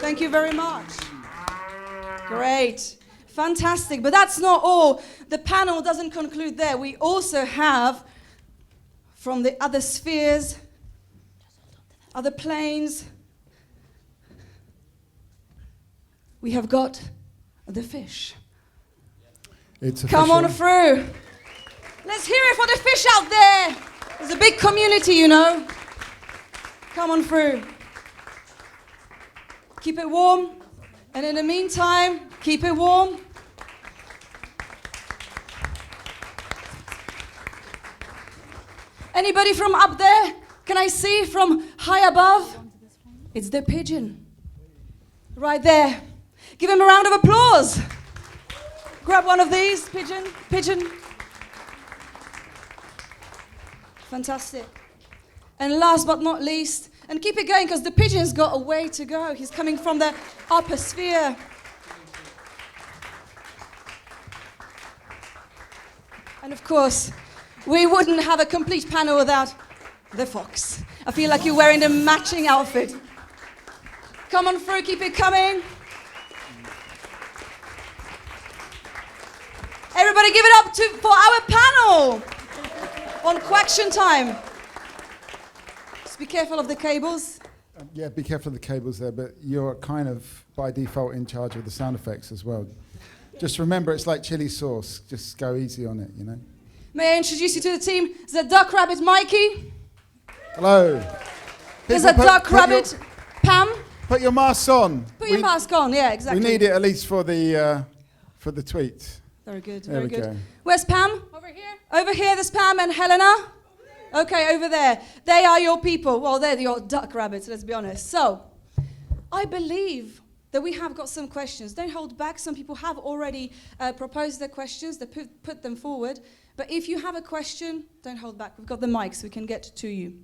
Thank you very much. Great. Fantastic. But that's not all. The panel doesn't conclude there. We also have, from the other spheres, other planes, we have got the fish. It's Come on through. Let's hear it for the fish out there. There's a big community, you know. Come on through. Keep it warm. And in the meantime, keep it warm. Anybody from up there? Can I see from high above? It's the pigeon. Right there. Give him a round of applause. Grab one of these, pigeon. Fantastic. And last but not least, and keep it going because the pigeon's got a way to go. He's coming from the upper sphere. And of course, we wouldn't have a complete panel without the fox. I feel like you're wearing the matching outfit. Come on through, keep it coming. Everybody give it up for our panel on Quacktion time. Just be careful of the cables. Yeah, be careful of the cables there, but you're kind of, by default, in charge of the sound effects as well. Just remember, it's like chili sauce. Just go easy on it, you know. May I introduce you to the team? There's a duck rabbit, Mikey. Hello. There's a duck rabbit, Pam. Put your masks on. Put your mask on, yeah, exactly. We need it at least for the tweet. Very good, There very we good. go. Where's Pam? Over here. Over here, there's Pam and Helena. Okay, over there. They are your people. Well, they're your duck rabbits, let's be honest. So, I believe that we have got some questions. Don't hold back. Some people have already proposed their questions. They put them forward. But if you have a question, don't hold back. We've got the mic so we can get to you.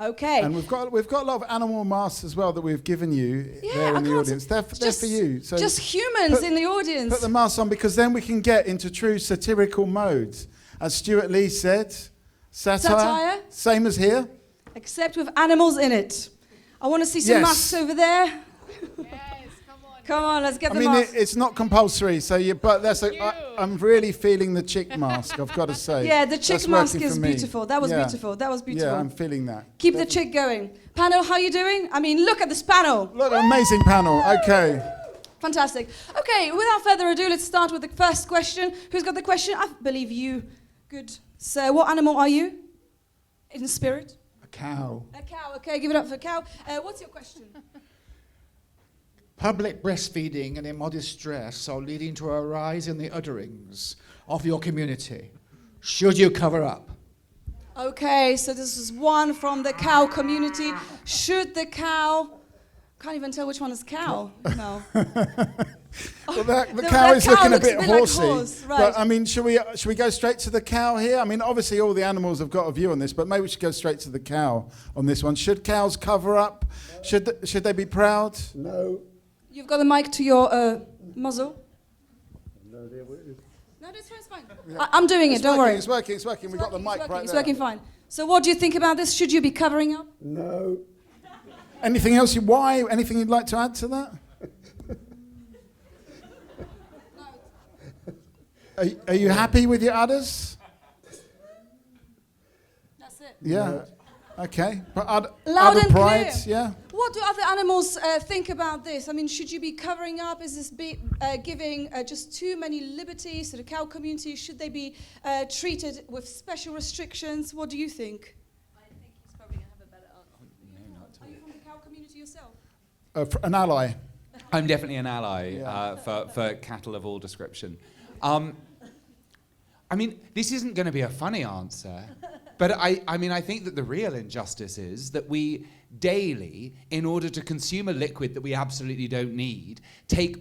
Okay. And we've got a lot of animal masks as well that we've given you there in the audience. They're for you. So just humans in the audience. Put the masks on because then we can get into true satirical modes. As Stuart Lee said, satire, same as here. Except with animals in it. I want to see some masks over there. Come on, let's get the mask. It's not compulsory, but I'm really feeling the chick mask, I've got to say. Yeah, the chick mask is beautiful. That was beautiful. That was beautiful. Yeah, I'm feeling that. Keep the chick going. Panel, how are you doing? I mean, look at this panel. Look, amazing panel. Okay. Fantastic. Okay, without further ado, let's start with the first question. Who's got the question? I believe you. Good. So, what animal are you? In spirit? A cow. A cow. Okay, give it up for a cow. What's your question? Public breastfeeding and immodest dress are leading to a rise in the utterings of your community. Should you cover up? Okay, so this is one from the cow community. Should the cow... Can't even tell which one is cow. No. Well, the cow is looking a bit horsey. Like horse, right. But I mean, should we go straight to the cow here? I mean, obviously all the animals have got a view on this, but maybe we should go straight to the cow on this one. Should cows cover up? Should they be proud? No. You've got the mic to your muzzle. No, It's fine. Yeah. I'm doing it, don't worry. It's working. We've got the mic right there. It's working fine. So what do you think about this? Should you be covering up? No. Anything else? Why? Anything you'd like to add to that? Are you happy with your udders? That's it. Yeah. No. Okay. But Loud udder and pride, clear. yeah. What do other animals think about this? I mean, should you be covering up? Is this giving just too many liberties to the cow community? Should they be treated with special restrictions? What do you think? I think he's probably going to have a better answer. Are you from the cow community yourself? An ally. I'm definitely an ally for cattle of all description. I mean, this isn't going to be a funny answer, but I mean, I think that the real injustice is that we daily, in order to consume a liquid that we absolutely don't need, take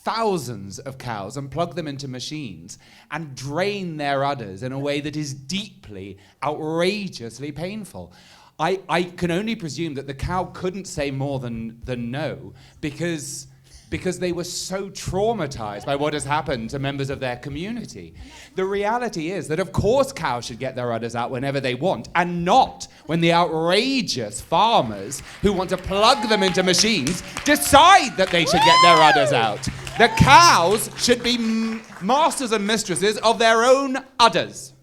thousands of cows and plug them into machines and drain their udders in a way that is deeply, outrageously painful. I can only presume that the cow couldn't say more than no, because because they were so traumatized by what has happened to members of their community. The reality is that, of course, cows should get their udders out whenever they want, and not when the outrageous farmers who want to plug them into machines decide that they should get their udders out. The cows should be masters and mistresses of their own udders.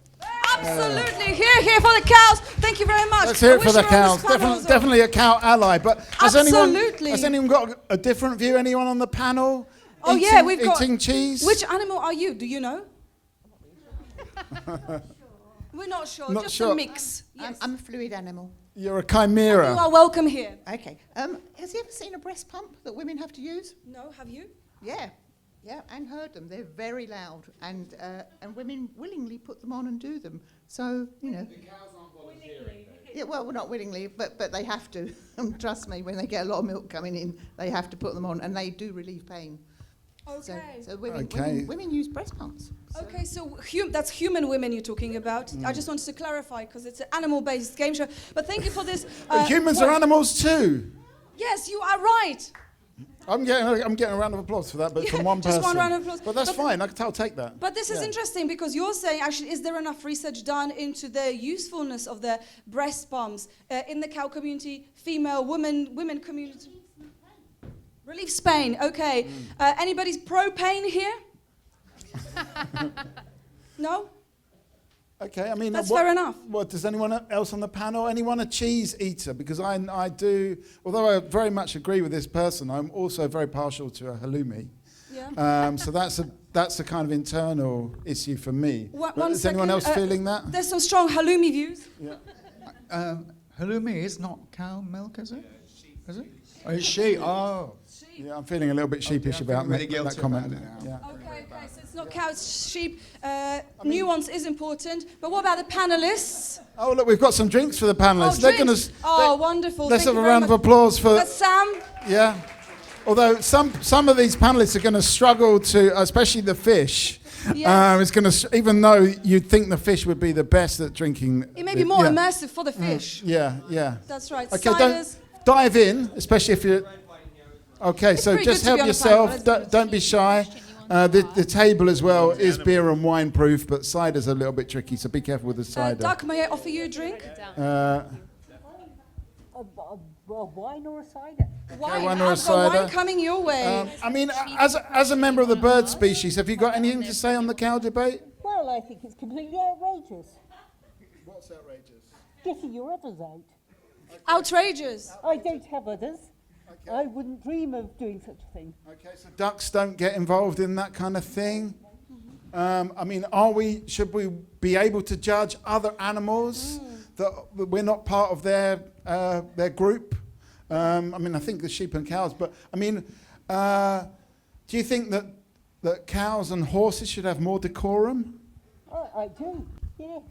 Absolutely. Here for the cows. Thank you very much. Let's hear it I for wish the you were on cows. this panel as well. Definitely a cow ally. But has Absolutely. anyone got a different view? Anyone on the panel? Oh, yeah, we've got... Eating cheese? Which animal are you? Do you know? We're not sure. Not just sure. a mix. Yes. I'm a fluid animal. You're a chimera. You are welcome here. Okay. Has he ever seen a breast pump that women have to use? No, have you? Yeah. Yeah, and heard them. They're very loud, and women willingly put them on and do them. So, you know. The cows aren't volunteering. Yeah, well, not willingly, but they have to. Trust me, when they get a lot of milk coming in, they have to put them on, and they do relieve pain. Okay. So women, Okay. women use breast pumps. So. Okay, so that's human women you're talking about. I just wanted to clarify because it's an animal-based game show. But thank you for this. Humans are animals too. Yes, you are right. I'm getting a round of applause for that, but from one just person. one round of applause. But that's fine. I'll take that. But this is Yeah. interesting because you're saying, actually, is there enough research done into the usefulness of the breast pumps in the cow community, female, women community? Relieves pain, okay. Anybody's pro-pain here? No? Okay, I mean... That's fair enough. What, does anyone else on the panel? Anyone a cheese eater? Because I do... Although I very much agree with this person, I'm also very partial to a halloumi. Yeah. So that's a kind of internal issue for me. One Is anyone else second, feeling that? There's some strong halloumi views. Halloumi is not cow milk, is it? Is it? Oh, it's sheep. Oh. Yeah, I'm feeling a little bit sheepish I'm about feeling really that guilty comment. about it now. Yeah. Okay, so it's not cow, it's sheep. Nuance is important. But what about the panelists? Oh, look, we've got some drinks for the panelists. Drinks. Wonderful. Let's Thank have a you very round of much. applause for... That's Sam. Yeah. Although some of these panelists are going to struggle to, especially the fish. Yes. It's going to, even though you'd think the fish would be the best at drinking. It may be more immersive for the fish. Yeah. That's right. Okay, Ciders. don't dive in, especially if you're. Okay, so pretty just good to be help on a yourself. panel, Don't be shy. The table as well is beer and wine proof, but cider's a little bit tricky, so be careful with the cider. Duck, may I offer you a drink? A wine or a cider? Wine. wine or a I've got cider. wine coming your way. I mean, as a member of the bird species, have you got anything to say on the cow debate? Well, I think it's completely outrageous. What's outrageous? Getting your udders out. Outrageous. I don't have udders. I wouldn't dream of doing such a thing. Okay, so ducks don't get involved in that kind of thing. I mean, should we be able to judge other animals that we're not part of their group? I mean, I think the sheep and cows, but I mean, do you think that cows and horses should have more decorum? I do, yes.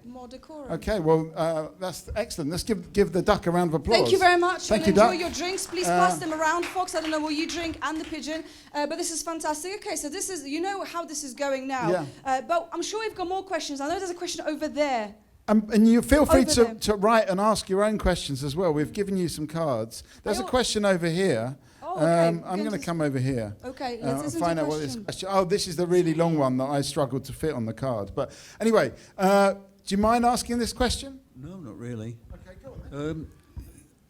More decorum. Okay, well, that's excellent. Let's give the duck a round of applause. Thank you very much. Thank We'll you, enjoy duck. your drinks. Please pass them around, Fox. I don't know what you drink and the pigeon, but this is fantastic. Okay, so this is, you know how this is going now. Yeah. But I'm sure we've got more questions. I know there's a question over there. And you feel free Over there. to write and ask your own questions as well. We've given you some cards. There's a question over here. Oh, okay. I'm going to come over here. Okay, let's And listen find to out the what this question. question. Oh, this is the really long one that I struggled to fit on the card. But anyway, do you mind asking this question? No, not really. Okay, go on.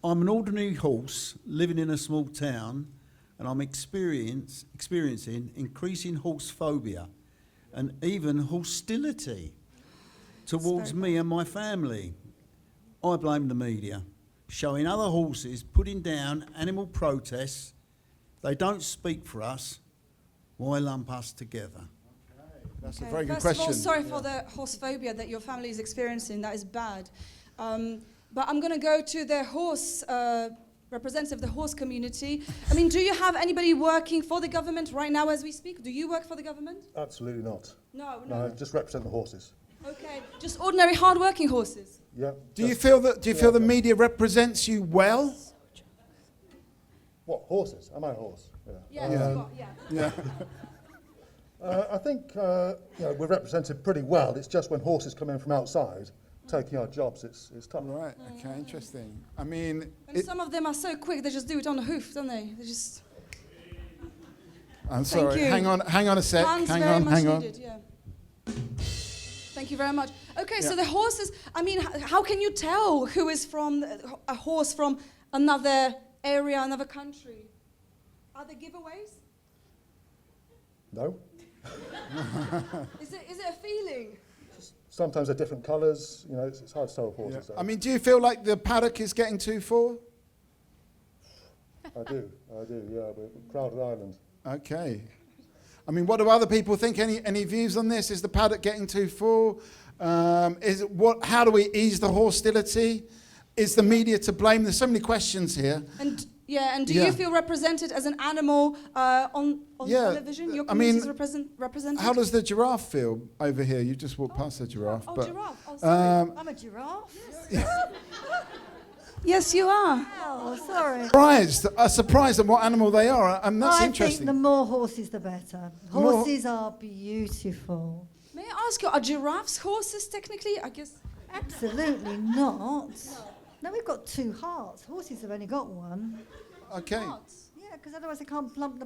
I'm an ordinary horse living in a small town, and I'm experiencing increasing horse phobia and even hostility towards me and my family. I blame the media, showing other horses putting down animal protests. They don't speak for us. Why lump us together? That's Okay. a very good First question. of all, sorry for the horse phobia that your family is experiencing. That is bad. But I'm going to go to the horse representative of the horse community. I mean, do you have anybody working for the government right now as we speak? Do you work for the government? Absolutely not. No. No, I just represent the horses. Okay, just ordinary hard-working horses. Yeah. Do you feel the media represents you well? What, horses? Am I a horse? Yeah. Yeah. I think we're represented pretty well. It's just when horses come in from outside, taking our jobs, it's tough. Right. Okay. Interesting. I mean, And some of them are so quick; they just do it on the hoof, don't they? They just. I'm Thank sorry. you. Hang on a sec. Puns Hang very on, much hang on. needed, yeah. Thank you very much. Okay, so the horses, I mean, how can you tell who is from a horse from another area, another country? Are there giveaways? No. Is it a feeling? Sometimes they're different colours. You know, it's hard to tell with horses. I mean, do you feel like the paddock is getting too full? I do. Yeah, we're a crowded island. Okay. I mean, what do other people think? Any views on this? Is the paddock getting too full? How do we ease the hostility? Is the media to blame? There's so many questions here. And do you feel represented as an animal on television? Your community is represented? How does the giraffe feel over here? You just walked past the giraffe. Oh, but, giraffe. Oh, sorry. I'm a giraffe. Yes, you are. Oh, sorry. Surprised at what animal they are, and that's I interesting. think the more horses, the better. Horses are beautiful. May I ask you, are giraffes horses technically? I guess. Absolutely not. No, we've got 2 hearts. Horses have only got 1. Okay. Yeah, because otherwise they can't pump the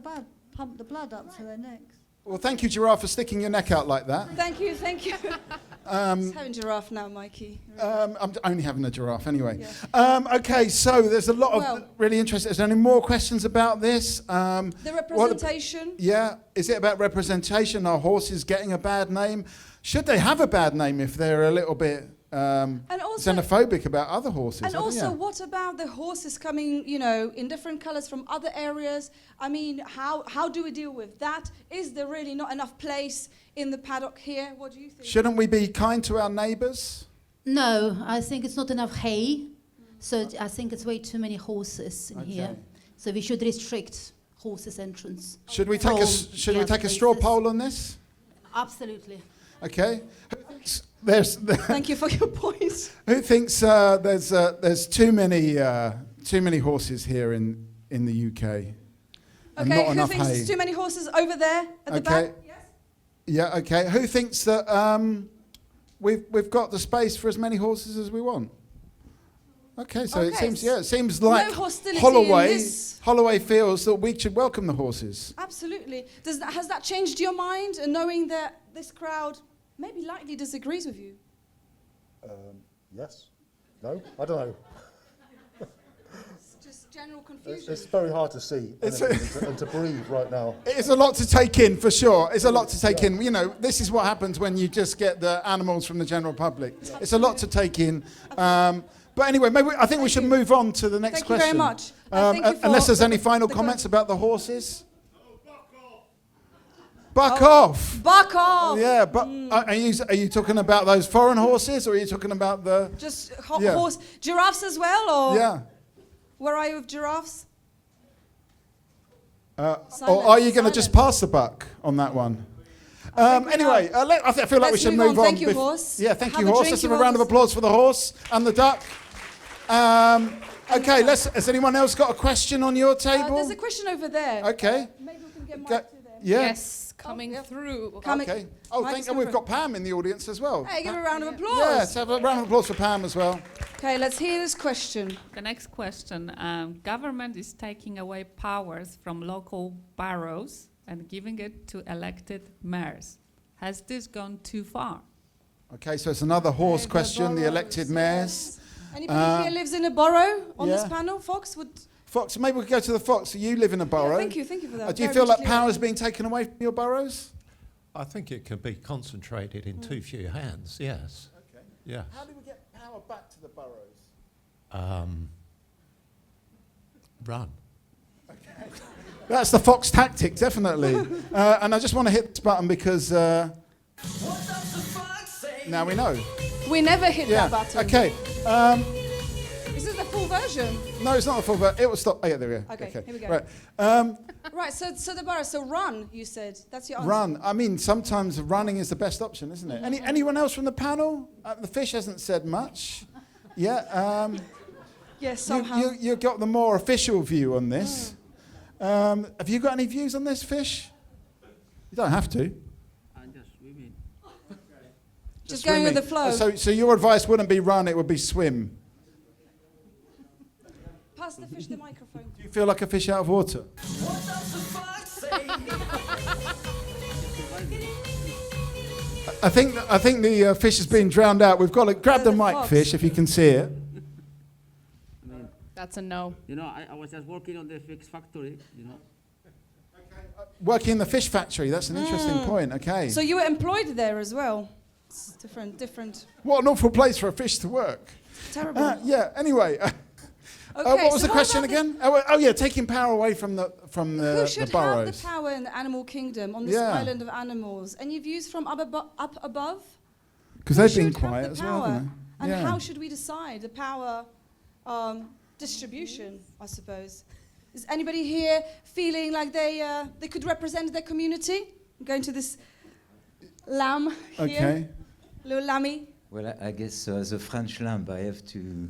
blood up to their necks. Well, thank you, giraffe, for sticking your neck out like that. Thank you. Just having giraffe now, Mikey. I'm only having a giraffe anyway. Yeah. Okay, so there's a lot of really interesting. Is there any more questions about this? The representation. Is it about representation? Are horses getting a bad name? Should they have a bad name if they're a little bit xenophobic about other horses? And also, what about the horses coming, in different colours from other areas? I mean, how do we deal with that? Is there really not enough place in the paddock here? What do you think? Shouldn't we be kind to our neighbours? No, I think it's not enough hay. So I think it's way too many horses in here. So we should restrict horses' entrance. Should we take a straw poll on this? Absolutely. Okay. Thank you for your point. Who thinks there's too many horses here in the UK? And not who enough thinks hay? there's too many horses over there at the back? Yes? Yeah, okay. Who thinks that we've got the space for as many horses as we want? Okay, so it seems like no hostility in this. Holloway feels that we should welcome the horses. Absolutely. Has that changed your mind, knowing that this crowd maybe lightly disagrees with you? Yes. No? I don't know. It's just general confusion. It's very hard to see and to breathe right now. It's a lot to take in, for sure. It's a lot to take in. This is what happens when you just get the animals from the general public. It's a lot to take in. But anyway, I think we should move on to the next question. Thank you very much. Unless there's any final comments about the horses. Buck off! Buck off! Yeah, but are you talking about those foreign horses, or are you talking about the... Just horse... Giraffes as well, or... Yeah. Where are you with giraffes? Or are you going to just pass the buck on that one? Anyway, I feel like we should move on. Thank you, horse. Yeah, thank you, horse. Let's have a round of applause for the horse and the duck. Okay, has anyone else got a question on your table? There's a question over there. Okay. Maybe we can get Mike to them. Yeah. Yes, coming through. Okay. Oh, we've got Pam in the audience as well. Hey, give a round of applause. Yes, have a round of applause for Pam as well. Okay, let's hear this question. The next question. Government is taking away powers from local boroughs and giving it to elected mayors. Has this gone too far? Okay, so it's another horse question, the elected mayors. Anybody here lives in a borough on this panel? Fox, maybe we could go to the Fox. You live in a borough. Yeah, thank you for that. Do you feel like power is being taken away from your boroughs? I think it can be concentrated in too few hands, yes. Okay. Yes. How do we get power back to the boroughs? Run. Okay. That's the Fox tactic, definitely. And I just want to hit this button because now we know. We never hit that button. Okay. Is this the full version? No, it's not the full version. It will stop. Oh, yeah, there we go. Okay, here we go. Right. Right, so the borough. So run, you said. That's your answer. Run. I mean, sometimes running is the best option, isn't it? Anyone else from the panel? The fish hasn't said much. Yeah. Yes, somehow. You got the more official view on this. Have you got any views on this, Fish? You don't have to. I'm just swimming. Just going with the flow. So your advice wouldn't be run, it would be swim. Pass the fish the microphone. Do you feel like a fish out of water? I think the fish has been drowned out. We've got to grab the mic, fox. fish, if you can see it. That's a no. You know, I was just working on the fish factory, you know. Working in the fish factory. That's an interesting point. Okay. So you were employed there as well. It's different. What an awful place for a fish to work. Terrible. Yeah. Anyway. What was the question again? Oh yeah, taking power away from the Who should burrows. have the power in the animal kingdom on this island of animals? Any views from up above? Because they've been quiet as well, haven't they? And how should we decide the power distribution, I suppose? Is anybody here feeling like they could represent their community? I'm going to this lamb here. Little lammy. Well, I guess as a French lamb, I have to,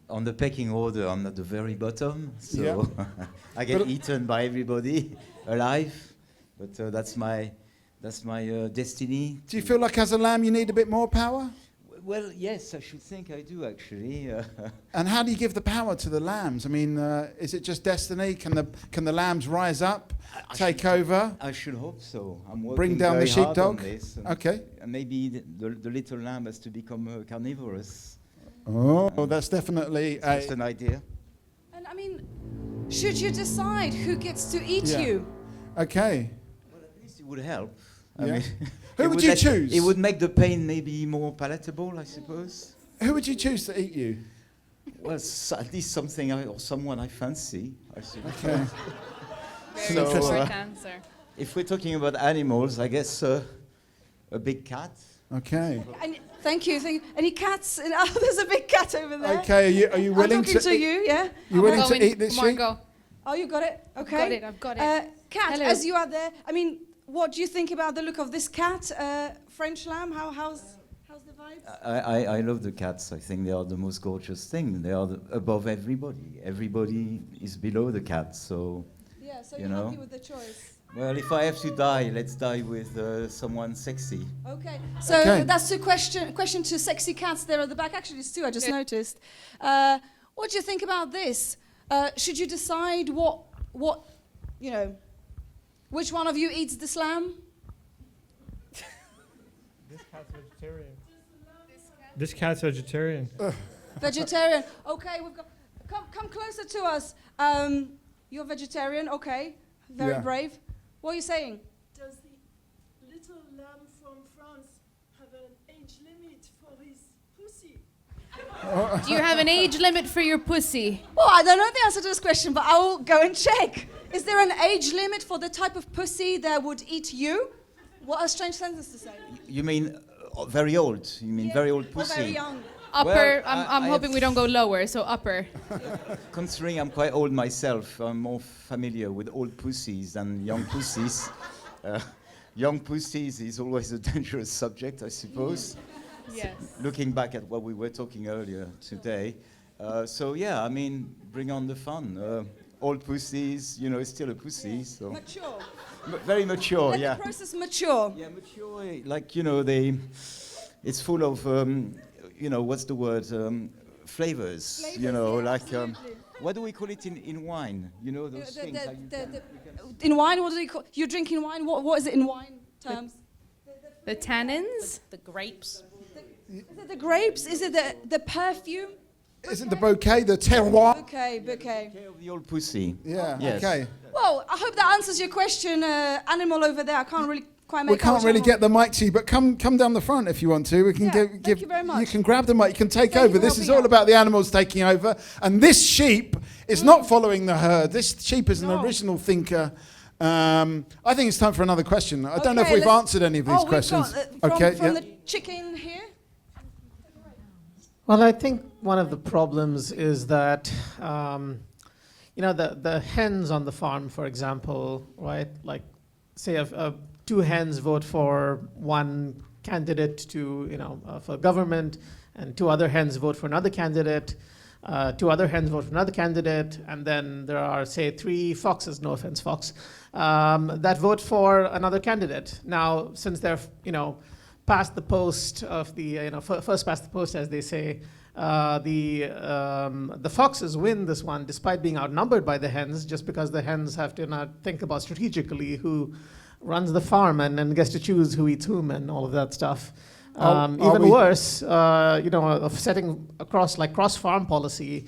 on the pecking order, I'm at the very bottom, so I get eaten by everybody alive. But that's my destiny. Do you feel like as a lamb you need a bit more power? Well, yes, I should think I do actually. And how do you give the power to the lambs? I mean, is it just destiny? Can the lambs rise up, take over? I should hope so. I'm working bring down very the hard sheepdog. on this, Okay. And maybe the little lamb has to become carnivorous. Oh, that's definitely just an idea. And I mean, should you decide who gets to eat you? Okay. Well, at least it would help. Yeah. I mean, who would you choose? It would make the pain maybe more palatable, I suppose. Who would you choose to eat you? Well, at least something or someone I fancy, I suppose. Okay. Very quick answer. If we're talking about animals, I guess a big cat. Okay. And thank you. Any cats? Oh, there's a big cat over there. Okay. Are you willing I'm talking to you? Yeah. You willing to eat this Come on, sheep? go. Oh, you got it. Okay. I've got it. Cat, Hello. as you are there, I mean, what do you think about the look of this cat, French lamb? How's the vibes? I love the cats. I think they are the most gorgeous thing. They are above everybody. Everybody is below the cat. So. Yeah. So you're happy with the choice? Well, if I have to die, let's die with someone sexy. Okay. So that's the question to sexy cats there at the back. Actually, it's two. I just noticed. What do you think about this? Should you decide what you know? Which one of you eats this lamb? This cat's vegetarian. This cat's vegetarian. Vegetarian. Okay, we've got. Come closer to us. You're vegetarian. Okay. Very brave. What are you saying? Does the little lamb from France have an age limit for his pussy? Do you have an age limit for your pussy? Well, I don't know the answer to this question, but I will go and check. Is there an age limit for the type of pussy that would eat you? What a strange sentence to say. You mean very old? You mean very old pussy? Or very young. Upper. Well, I'm hoping we don't go lower, so upper. Considering I'm quite old myself, I'm more familiar with old pussies than young pussies. Young pussies is always a dangerous subject, I suppose. Yes. Looking back at what we were talking earlier today. So yeah, I mean, bring on the fun. Old pussies, you know, it's still a pussy. So Mature. Very mature, Let yeah. the process mature. Yeah, mature, like, you know, it's full of, you know, what's the word? Flavors, you know, like, what do we call it in wine? You know, those things. In wine, what do you call? You're drinking wine. What is it in wine terms? The tannins. The grapes. Is it the grapes? Is it the perfume? Is it the bouquet, the terroir? Bouquet. Of the old pussy. Yeah. Yes. Okay. Well, I hope that answers your question. Animal over there. I can't really quite make. We can't really get the mic to you, but come down the front if you want to. We can give. Thank you very much. You can grab the mic. You can take Thank you over. for This is helping all out. about the animals taking over, and this sheep is not following the herd. This sheep is an original thinker. I think it's time for another question. I don't know if we've answered any of these questions. From the chicken here. Well, I think one of the problems is that, you know, the hens on the farm, for example, right? Like, say, if two hens vote for one candidate to, you know, for government, and two other hens vote for another candidate, two other hens vote for another candidate, and then there are, say, three foxes, no offense, fox, that vote for another candidate. Now, since they're, you know, past the post of the, you know, first past the post, as they say, the foxes win this one despite being outnumbered by the hens, just because the hens have to now think about strategically who runs the farm and gets to choose who eats whom and all of that stuff. Even worse, of setting across like cross-farm policy,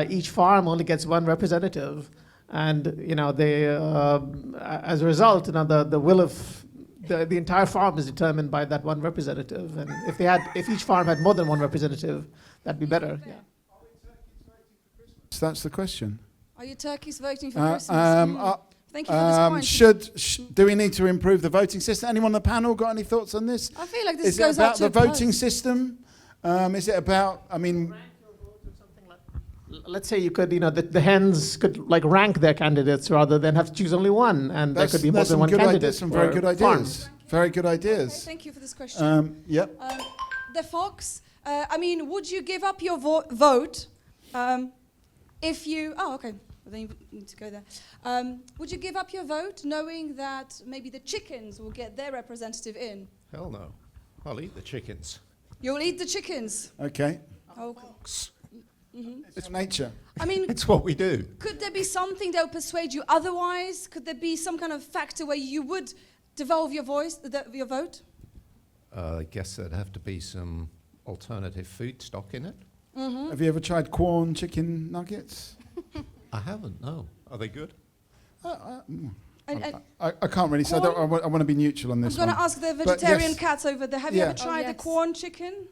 each farm only gets one representative, and they, as a result, the will of the entire farm is determined by that one representative. And if each farm had more than one representative, that'd be better. Yeah. So that's the question. Are your turkeys voting for Christmas? Thank you for this point. Do we need to improve the voting system? Anyone on the panel got any thoughts on this? I feel like this is goes it out about to the a voting post. system? Is it about? I mean, let's say you could, the hens could like rank their candidates rather than have to choose only one, and there could be more than one candidate. Some very good ideas. Very good ideas. Okay, thank you for this question. Yep. The fox. Would you give up your vote if you? Oh, okay. Well, then you need to go there. Would you give up your vote knowing that maybe the chickens will get their representative in? Hell no. I'll eat the chickens. You'll eat the chickens. Okay. Okay. It's nature. It's what we do. Could there be something that would persuade you otherwise? Could there be some kind of factor where you would devolve your your vote? I guess there'd have to be some alternative food stock in it. Mm-hmm. Have you ever tried Quorn chicken nuggets? I haven't, no. Are they good? I can't really say. I want to be neutral on this I'm going one. to ask the But vegetarian yes. cats over there. Have you Yeah. ever tried the corn chicken?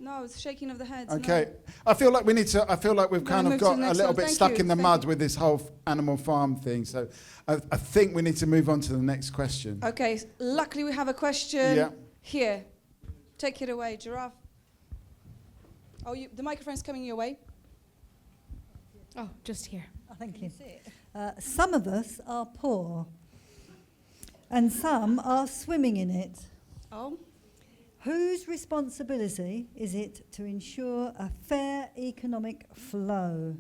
No, it's shaking of the head. Okay. No. I feel like we need to. I feel like we've kind of move to the got a next little one. bit Thank stuck you. in the Thank mud you. with this whole animal farm thing. So I think we need to move on to the next question. Okay, luckily we have a question Yeah. here. Take it away, Giraffe. Oh, the microphone's coming your way. Oh, just here. Thank you. Some of us are poor, and some are swimming in it. Oh. Whose responsibility is it to ensure a fair economic flow?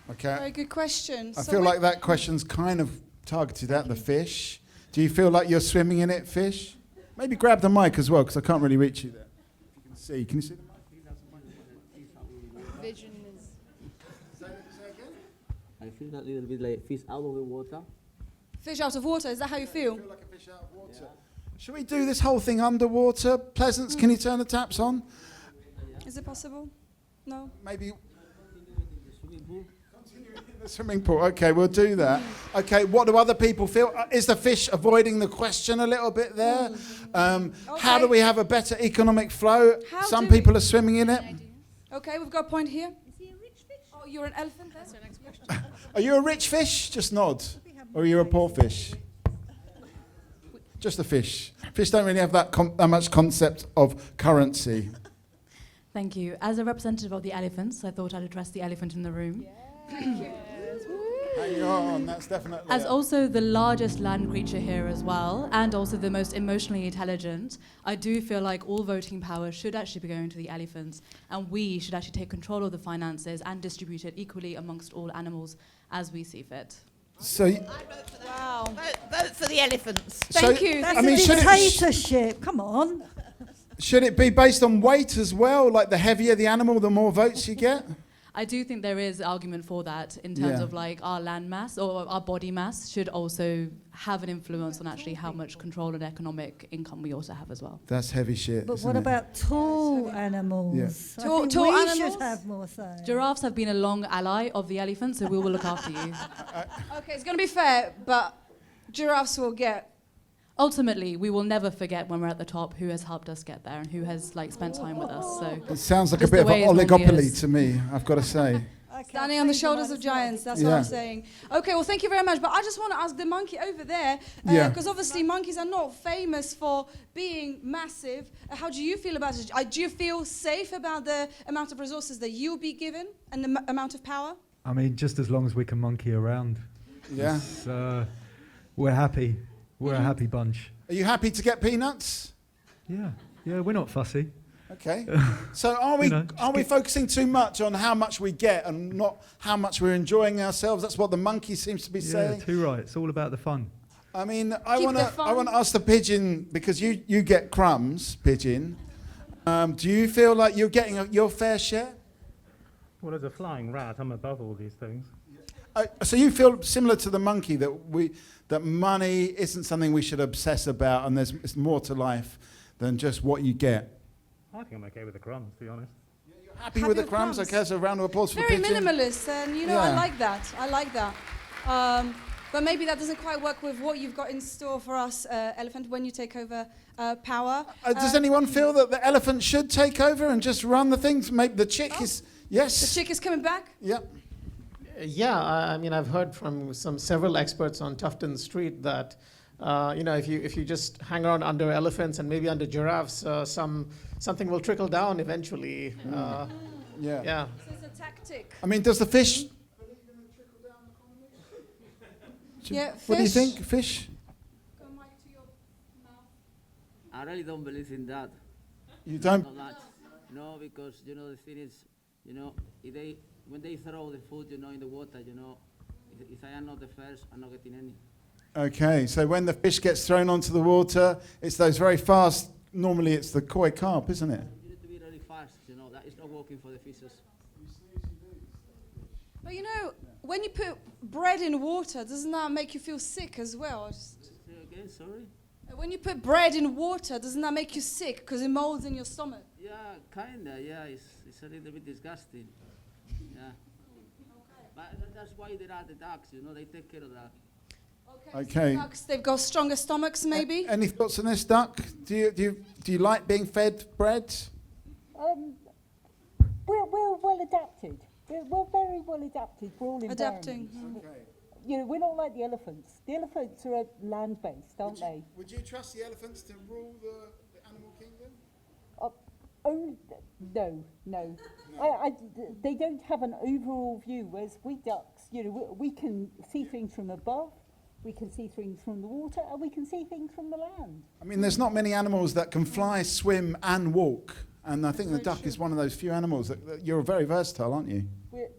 Okay. Very good question. I feel like that question's kind of targeted at the fish. Do you feel like you're swimming in it, fish? Maybe grab the mic as well, because I can't really reach you there. You can see. Can you see the mic? Vision is. I feel that little bit like fish out of the water. Fish out of water, is that how you feel? I feel like a fish out of water. Should we do this whole thing underwater? Pleasance, can you turn the taps on? Is it possible? No? Maybe. The swimming pool. Okay, we'll do that. Okay, what do other people feel? Is the fish avoiding the question a little bit there? How do we have a better economic flow? Some people are swimming in it. Okay, we've got a point here. Is he a rich fish? Oh, you're an elephant there? That's your next question. Are you a rich fish? Just nod. Or are you a poor fish? Just a fish. Fish don't really have that much concept of currency. Thank you. As a representative of the elephants, I thought I'd address the elephant in the room. Hang on, that's definitely. As also the largest land creature here as well, and also the most emotionally intelligent, I do feel like all voting power should actually be going to the elephants, and we should actually take control of the finances and distribute it equally amongst all animals as we see fit. So, wow. Vote for the elephants. Thank you. That's I mean, a dictatorship. Come on. Should it be based on weight as well? Like the heavier the animal, the more votes you get? I do think there is argument for that in terms Yeah. of like our land mass or our body mass should also have an influence on actually how much control and economic income we also have as well. That's heavy shit. But isn't what it? about tall animals? Yeah. I think Tall we animals? should have more say. Giraffes have been a long ally of the elephant, so we will look after you. Okay, it's going to be fair, but giraffes will get. Ultimately, we will never forget when we're at the top who has helped us get there and who has like spent time with us. So It sounds like a just bit the of way an it normally oligopoly is. to me, I've got to say. Standing on the shoulders of giants, that's what Yeah. I'm saying. Okay, well, thank you very much. But I just want to ask the monkey over there, Yeah. because obviously monkeys are not famous for being massive. How do you feel about it? Do you feel safe about the amount of resources that you'll be given and the amount of power? I mean, just as long as we can monkey around. Yeah. We're happy. We're a happy bunch. Are you happy to get peanuts? Yeah, we're not fussy. Okay. So are we focusing too much on how much we get and not how much we're enjoying ourselves? That's what the monkey seems to be saying. Yeah, too right. It's all about the fun. I mean, I Keep want the to fun. ask the pigeon, because you get crumbs, pigeon. Do you feel like you're getting your fair share? Well, as a flying rat, I'm above all these things. So you feel similar to the monkey that money isn't something we should obsess about, and there's more to life than just what you get. I think I'm okay with the crumbs, to be honest. Happy with the crumbs? Okay, so a round of applause for Very the pigeon. minimalist, and I Yeah. like that. I like that. But maybe that doesn't quite work with what you've got in store for us, Elephant, when you take over power. Does anyone feel that the elephant should take over and just run the things? Maybe the chick is... Yes? The chick is coming back? Yep. Yeah, I mean, I've heard from several experts on Tufton Street that, if you just hang around under elephants and maybe under giraffes, something will trickle down eventually. Yeah. Yeah. So it's a tactic. I mean, does the fish... Yeah, What do you fish. think? Fish? I really don't believe in that. You don't? Not much. No, because the thing is, if when they throw the food, in the water, if I am not the first, I'm not getting any. Okay, so when the fish gets thrown onto the water, it's those very fast... Normally it's the koi carp, isn't it? You need to be really fast, that is not working for the fishes. But when you put bread in water, doesn't that make you feel sick as well? Say again, sorry? When you put bread in water, doesn't that make you sick because it molds in your stomach? Yeah, kinda, yeah, it's a little bit disgusting. Yeah. But that's why there are the ducks, they take care of that. Okay. Ducks, they've got stronger stomachs, maybe? Any thoughts on this, Duck? Do you like being fed bread? We're well adapted. We're very well adapted for all Adapting. environments. We're not like the elephants. The elephants are land-based, aren't they? Would you trust the elephants to rule the animal kingdom? No. They don't have an overall view, whereas we ducks, we can see things from above, we can see things from the water, and we can see things from the land. I mean, there's not many animals that can fly, swim, and walk. And I think the duck is one of those few animals that you're very versatile, aren't you?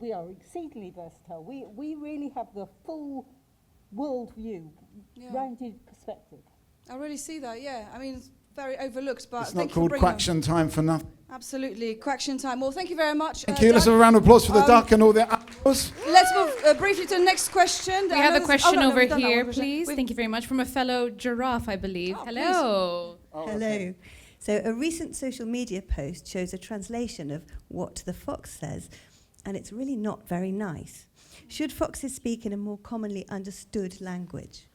We are exceedingly versatile. We really have the full world view, rounded perspective. I really see that, yeah. I mean, it's very overlooked, but It's thank not you for called bringing Quacktion time for nothing. Absolutely, Quacktion time. Well, thank you very much. Thank you. Let's have a round of applause for the duck and all the animals. Let's move briefly to the next question. We have a question over we've done that here, one. please. Thank you very much. From a fellow giraffe, I believe. Hello. Hello. So a recent social media post shows a translation of what the fox says, and it's really not very nice. Should foxes speak in a more commonly understood language?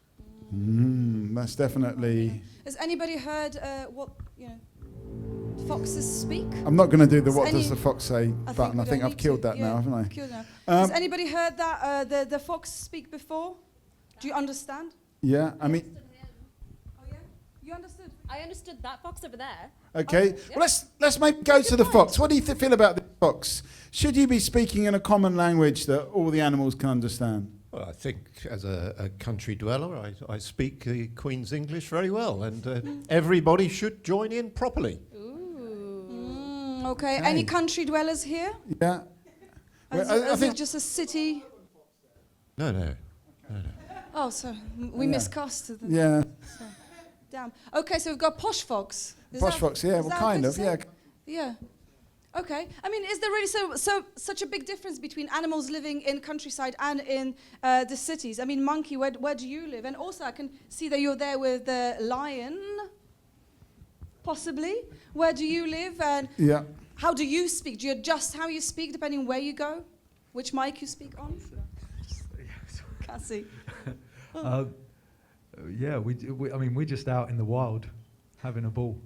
That's definitely... Has anybody heard what foxes speak? I'm not going to do the Has what any- does the fox say button. I think I've killed that now, haven't I? Killed now. Has anybody heard that the fox speak before? Do you understand? Yeah, I mean... You understood? I understood that fox over there. Okay, well, let's maybe go to the fox. What do you feel about the fox? Should you be speaking in a common language that all the animals can understand? Well, I think as a country dweller, I speak the Queen's English very well, and everybody should join in properly. Okay. Any country dwellers here? Yeah. Is it just a city? No. Oh, so we miscasted them. Yeah. So, damn. Okay, so we've got posh fox. Posh fox, yeah, is well, that kind good of, to yeah. say? Yeah. Okay. I mean, is there really such a big difference between animals living in countryside and in the cities? I mean, Monkey, where do you live? And also, I can see that you're there with the lion. Possibly. Where do you live? And Yeah. how do you speak? Do you adjust how you speak depending where you go? Which mic you speak on? Can't see. Yeah, we're just out in the wild, having a ball.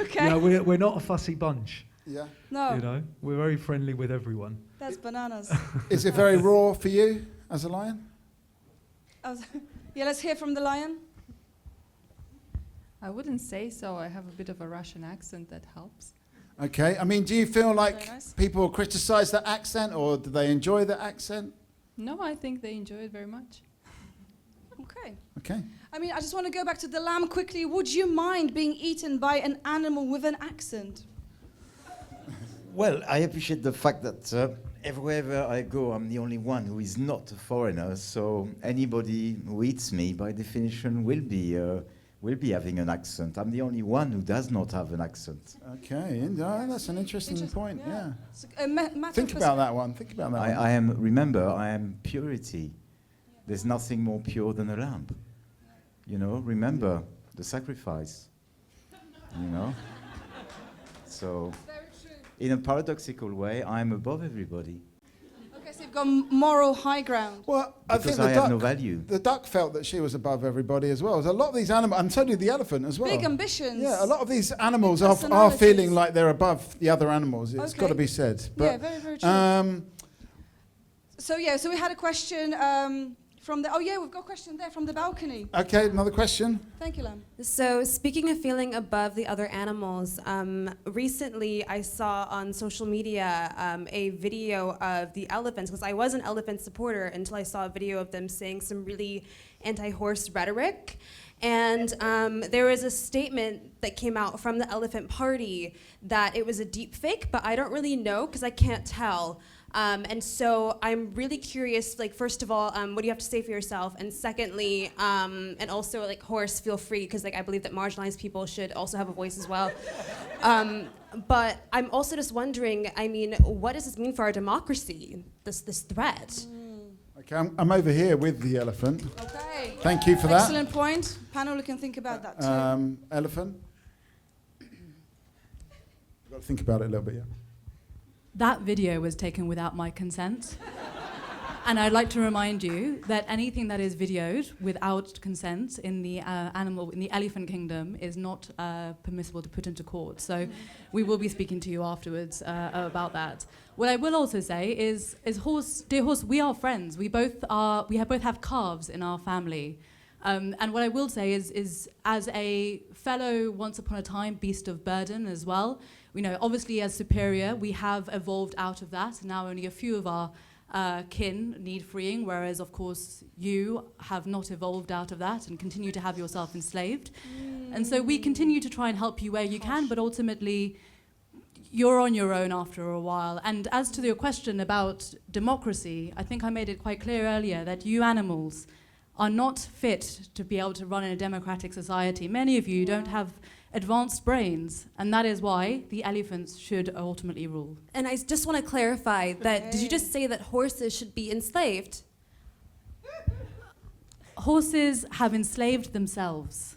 Okay. Yeah, we're not a fussy bunch. Yeah. No. We're very friendly with everyone. That's bananas. Is it very raw for you as a lion? Yeah, let's hear from the lion. I wouldn't say so. I have a bit of a Russian accent that helps. Okay. I mean, do you feel like Very nice. people criticize that accent, or do they enjoy the accent? No, I think they enjoy it very much. Okay. Okay. I mean, I just want to go back to the lamb quickly. Would you mind being eaten by an animal with an accent? Well, I appreciate the fact that everywhere I go, I'm the only one who is not a foreigner. So anybody who eats me, by definition, will be will be having an accent. I'm the only one who does not have an accent. Okay, that's an interesting point. Yeah. Think Think about that one. Think about that one. Remember, I am purity. There's nothing more pure than a lamb. You know, remember the sacrifice. You know? So, in a paradoxical way, I'm above everybody. Okay, so you've got moral high ground. Well, Because I have no value. The duck felt that she was above everybody as well. So a lot of these animals, and so did the elephant as well. Big ambitions. Yeah, a lot of these animals are feeling like they're above the other animals. It's got to be said. Yeah, very, very true. So we had a question from the... Oh, yeah, we've got a question there from the balcony. Okay, another question. Thank you, Lam. So, speaking of feeling above the other animals, recently I saw on social media a video of the elephants, because I was an elephant supporter until I saw a video of them saying some really anti-horse rhetoric. And there was a statement that came out from the Elephant Party that it was a deep fake, but I don't really know because I can't tell. And so I'm really curious, like, first of all, what do you have to say for yourself? And secondly, and also, like, Horace, feel free, because like, I believe that marginalized people should also have a voice as well. But I'm also just wondering, I mean, what does this mean for our democracy, this threat? Okay, I'm over here with the elephant. Okay. Thank you for that. Excellent point. Panel, we can think about that too. Elephant. You've got to think about it a little bit, yeah. That video was taken without my consent. And I'd like to remind you that anything that is videoed without consent in the in the elephant kingdom is not permissible to put into court. So we will be speaking to you afterwards about that. What I will also say is Horse, dear Horse, we are friends. We both have calves in our family. And what I will say is as a fellow once upon a time beast of burden as well, you know, obviously as superior, we have evolved out of that. Now only a few of our kin need freeing, whereas of course you have not evolved out of that and continue to have yourself enslaved. And so we continue to try and help you where you can, but ultimately you're on your own after a while. And as to your question about democracy, I think I made it quite clear earlier that you animals are not fit to be able to run in a democratic society. Many of you don't have advanced brains, and that is why the elephants should ultimately rule. And I just want to clarify that, did you just say that horses should be enslaved? Horses have enslaved themselves.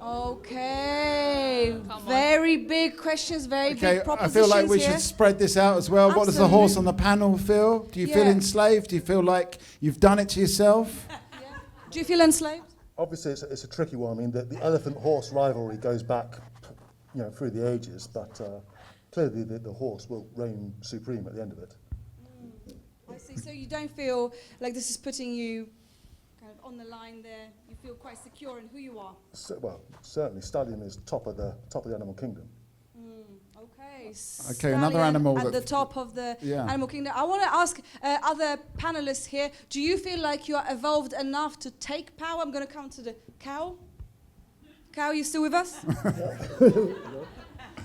Okay. Very big questions, very big I propositions feel like we here. should spread this out as well. What does the horse on the panel feel? Do you feel enslaved? Do you feel like you've done it to yourself? Do you feel enslaved? Obviously, it's a tricky one. I mean, the elephant-horse rivalry goes back, through the ages, but clearly the horse will reign supreme at the end of it. I see. So you don't feel like this is putting you kind of on the line there. You feel quite secure in who you are. Well, certainly, stallion is top of the animal kingdom. Okay. Okay, another animal at the that- top of the Yeah. animal kingdom. I want to ask other panelists here. Do you feel like you are evolved enough to take power? I'm going to come to the cow. Cow, you still with us?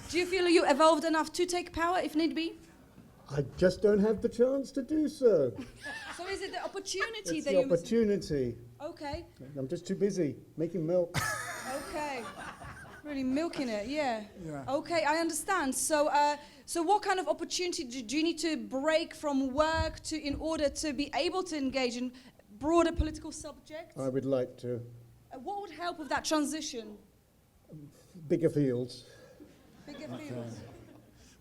Do you feel you evolved enough to take power if need be? I just don't have the chance to do so. So is it the opportunity It's that the you opportunity. Okay. I'm just too busy making milk. Okay. Really milking it, yeah. Yeah. Okay, I understand. So, so what kind of opportunity do you need to break from work in order to be able to engage in broader political subjects? I would like to. What would help with that transition? Bigger fields. Bigger fields.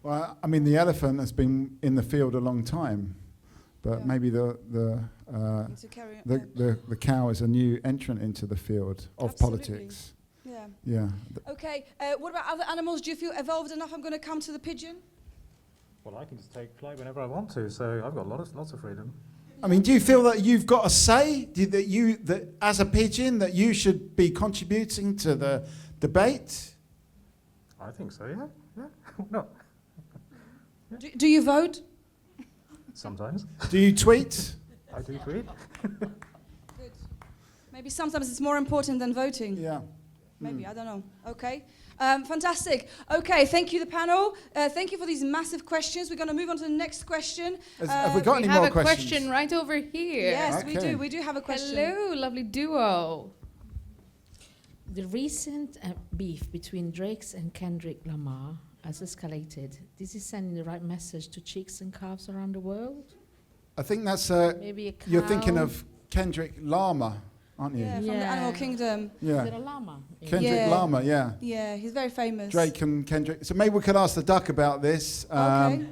Well, I mean, the elephant has been in the field a long time, but maybe the cow is a new entrant into the field of politics. Yeah. Yeah. Okay. What about other animals? Do you feel evolved enough? I'm going to come to the pigeon. Well, I can just take flight whenever I want to, so I've got lots of freedom. I mean, do you feel that you've got a say? That as a pigeon that you should be contributing to the debate? I think so, yeah. No. Do you vote? Sometimes. Do you tweet? I do tweet. Good. Maybe sometimes it's more important than voting. Yeah. Maybe, I don't know. Okay. Fantastic. Okay, thank you, the panel. Thank you for these massive questions. We're going to move on to the next question. Have we got any more questions? We have a question right over here. Yes, Okay. we do. We do have a question. Hello, lovely duo. The recent beef between Drake's and Kendrick Lamar has escalated. This is sending the right message to chicks and calves around the world. I think that's Maybe a cow. you're thinking of Kendrick Lamar, aren't you? Yeah, from the Animal Kingdom. Yeah. Is it a llama? Kendrick Lamar, yeah. Yeah, he's very famous. Drake and Kendrick. So maybe we could ask the duck about this. Okay.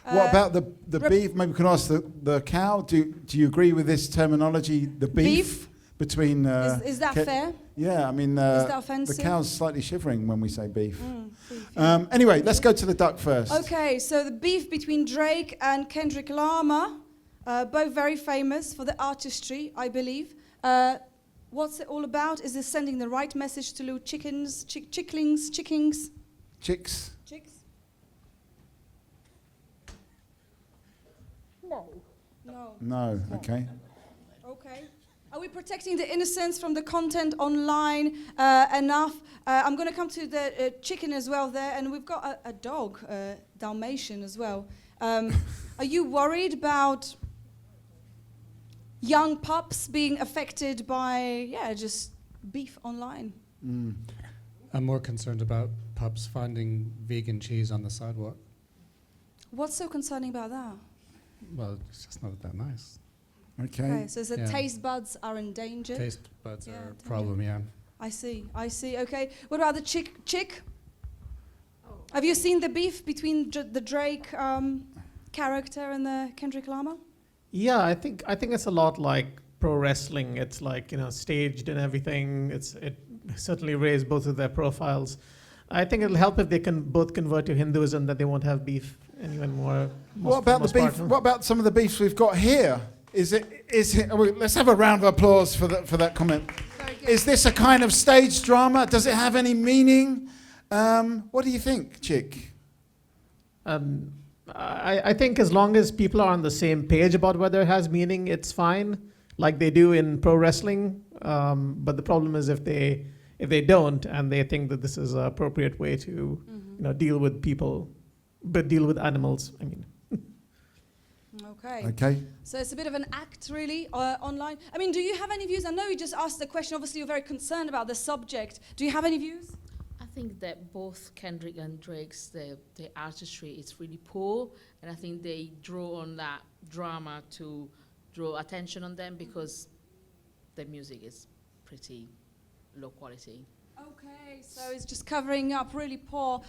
What about the beef? Maybe we can ask the cow. Do you agree with this terminology, the beef? Between is that fair? Yeah, I mean, is that offensive? the cow's slightly shivering when we say beef. Anyway, let's go to the duck first. Okay, so the beef between Drake and Kendrick Lamar, both very famous for the artistry, I believe. What's it all about? Is this sending the right message to little chickens, chicklings? Chicks? Chicks? No. No. No, okay. Okay. Are we protecting the innocents from the content online enough? I'm going to come to the chicken as well there, and we've got a dog, Dalmatian as well. Are you worried about young pups being affected by, just beef online? I'm more concerned about pups finding vegan cheese on the sidewalk. What's so concerning about that? Well, it's just not that nice. Okay. So the taste buds are endangered? Taste buds are a problem, yeah. I see. Okay. What about the chick? Have you seen the beef between the Drake character and the Kendrick Lamar? Yeah, I think it's a lot like pro wrestling. It's like, staged and everything. It certainly raised both of their profiles. I think it'll help if they can both convert to Hinduism, that they won't have beef and even more. What about the beef? What about some of the beefs we've got here? Is it? Let's have a round of applause for that comment. Is this a kind of stage drama? Does it have any meaning? What do you think, Chick? I think as long as people are on the same page about whether it has meaning, it's fine, like they do in pro wrestling. But the problem is if they don't and they think that this is an appropriate way to deal with people, but deal with animals. I mean. Okay. So it's a bit of an act, really, online. I mean, do you have any views? I know you just asked the question. Obviously, you're very concerned about the subject. Do you have any views? I think that both Kendrick and Drake's the artistry is really poor, and I think they draw on that drama to draw attention on them because the music is pretty low quality. Okay, so it's just covering up really poor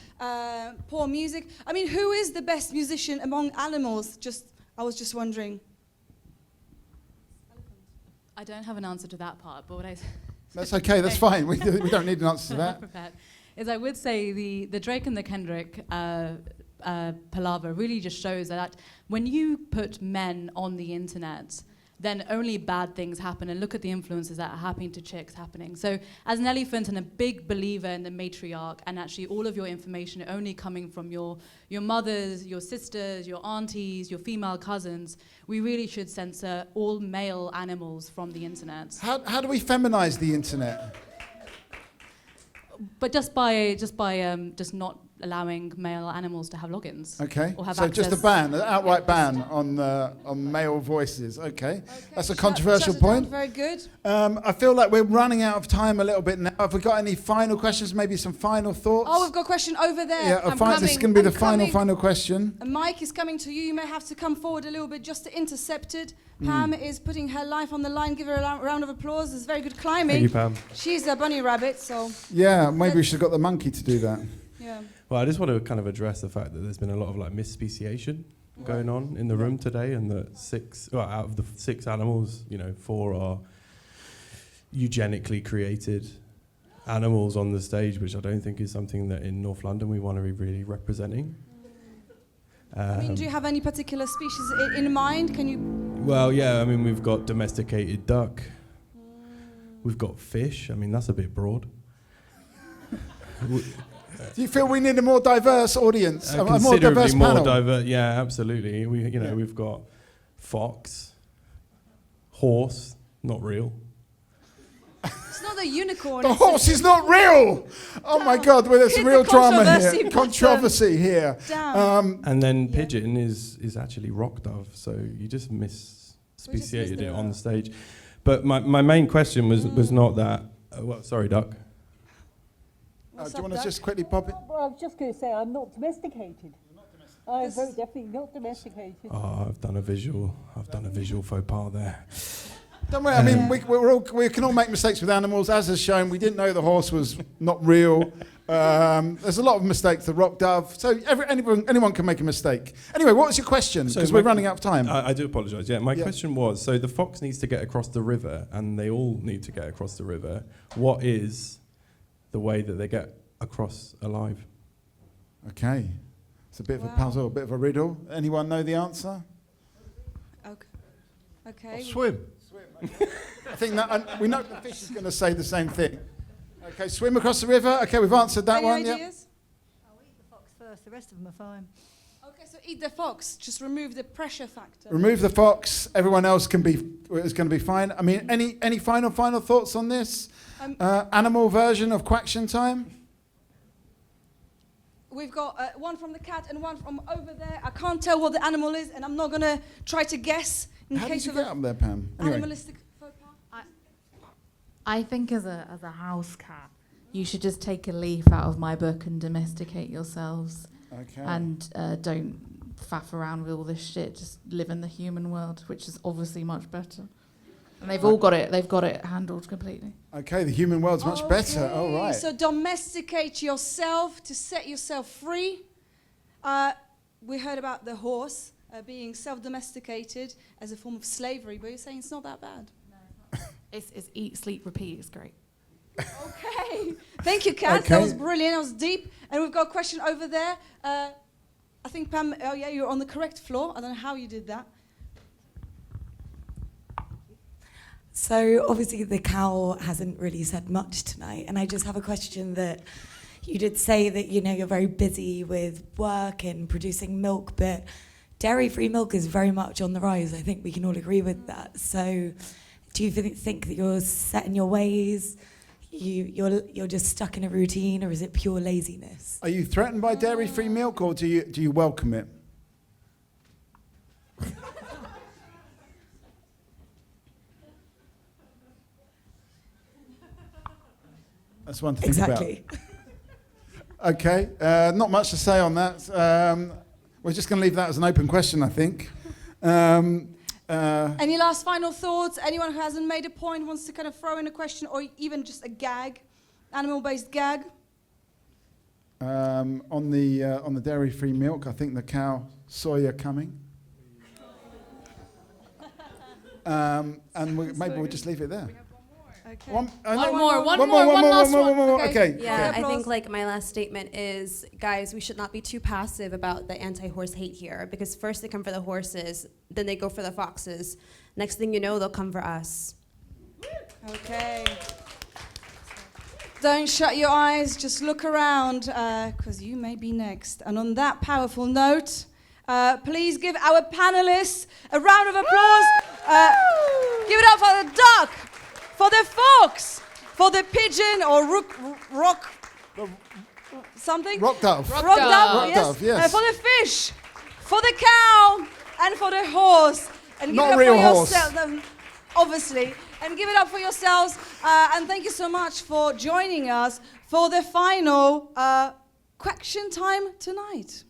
music. I mean, who is the best musician among animals? I was just wondering. I don't have an answer to that part, but what I... That's okay, that's fine. We don't need an answer to that. Is I would say the Drake and the Kendrick palaver really just shows that when you put men on the internet, then only bad things happen. And look at the influences that are happening to chicks happening. So as an elephant and a big believer in the matriarch, and actually all of your information only coming from your mothers, your sisters, your aunties, your female cousins, we really should censor all male animals from the internet. How do we feminize the internet? But just by not allowing male animals to have logins. Okay. Or have so access. just a ban, an outright ban on male voices. Okay. That's a controversial point. Very good. I feel like we're running out of time a little bit now. Have we got any final questions? Maybe some final thoughts? Oh, we've got a question over there. Yeah, this is going to be the final question. A mic is coming to you. You may have to come forward a little bit just to intercept it. Pam is putting her life on the line. Give her a round of applause. It's very good climbing. Thank you, Pam. She's a bunny rabbit, so... Yeah, maybe we should have got the monkey to do that. Yeah. Well, I just want to kind of address the fact that there's been a lot of misspeciation going on in the room today, and that out of the 6 animals, 4 are eugenically created animals on the stage, which I don't think is something that in North London we want to be really representing. I mean, do you have any particular species in mind? Can you... Well, yeah, I mean, we've got domesticated duck. We've got fish. I mean, that's a bit broad. Do you feel we need a more diverse audience? A more diverse panel? Yeah, absolutely. We've got fox, horse, not real. It's not the unicorn. The horse is not real. Oh my God, well, there's some real drama here. Controversy here. And then pigeon is actually rock dove, so you just misspeciated it on the stage. But my main question was not that. Sorry, duck. Do you want to just quickly pop it? Well, I was just going to say I'm not domesticated. I'm very definitely not domesticated. Oh, I've done a visual faux pas there. Don't worry. I mean, we can all make mistakes with animals. As has shown, we didn't know the horse was not real. There's a lot of mistakes. The rock dove. So anyone can make a mistake. Anyway, what was your question? Because we're running out of time. I do apologise. Yeah, my question was: so the fox needs to get across the river, and they all need to get across the river. What is the way that they get across alive? Okay, it's a bit of a puzzle, a bit of a riddle. Anyone know the answer? Okay. Swim. I think that we know the fish is going to say the same thing. Okay, swim across the river. Okay, we've answered that one. Any ideas? I'll eat the fox first. The rest of them are fine. Okay, so eat the fox. Just remove the pressure factor. Remove the fox. Everyone else is going to be fine. I mean, any final thoughts on this animal version of Quacktion time? We've got one from the cat and one from over there. I can't tell what the animal is, and I'm not going to try to guess in How case did you of get up there, Pam? Anyway. animalistic faux pas. I think as a house cat, you should just take a leaf out of my book and domesticate yourselves. Okay. And don't faff around with all this shit. Just live in the human world, which is obviously much better. And they've all got it. They've got it handled completely. Okay, the human world's much better. All right. So domesticate yourself to set yourself free. We heard about the horse being self-domesticated as a form of slavery, but you're saying it's not that bad. No, it's eat, sleep, repeat. It's great. Okay. Thank you, Kat. Okay. That was brilliant. That was deep. And we've got a question over there. I think, Pam, oh yeah, you're on the correct floor. I don't know how you did that. So obviously the cow hasn't really said much tonight, and I just have a question that you did say that, you know, you're very busy with work and producing milk, but dairy-free milk is very much on the rise. I think we can all agree with that. So do you think that you're set in your ways? You're just stuck in a routine, or is it pure laziness? Are you threatened by dairy-free milk, or do you welcome it? That's one to think Exactly. about. Okay, not much to say on that. We're just going to leave that as an open question, I think. Any last final thoughts? Anyone who hasn't made a point wants to kind of throw in a question, or even just a gag, animal-based gag? On the dairy-free milk, I think the cow saw you coming. And maybe we'll just leave it there. Okay. One more. Okay. Yeah, I think like my last statement is, guys, we should not be too passive about the anti-horse hate here, because first they come for the horses, then they go for the foxes. Next thing you know, they'll come for us. Okay. Don't shut your eyes, just look around, because you may be next. And on that powerful note, please give our panelists a round of applause. Give it up for the duck, for the fox, for the pigeon or rock something? Rock dove. Rock dove, yes. Dove, yes. For the fish, for the cow, and for the horse. And Not give it real up for horse. yourself, obviously. And give it up for yourselves. And thank you so much for joining us for the final Quacktion time tonight.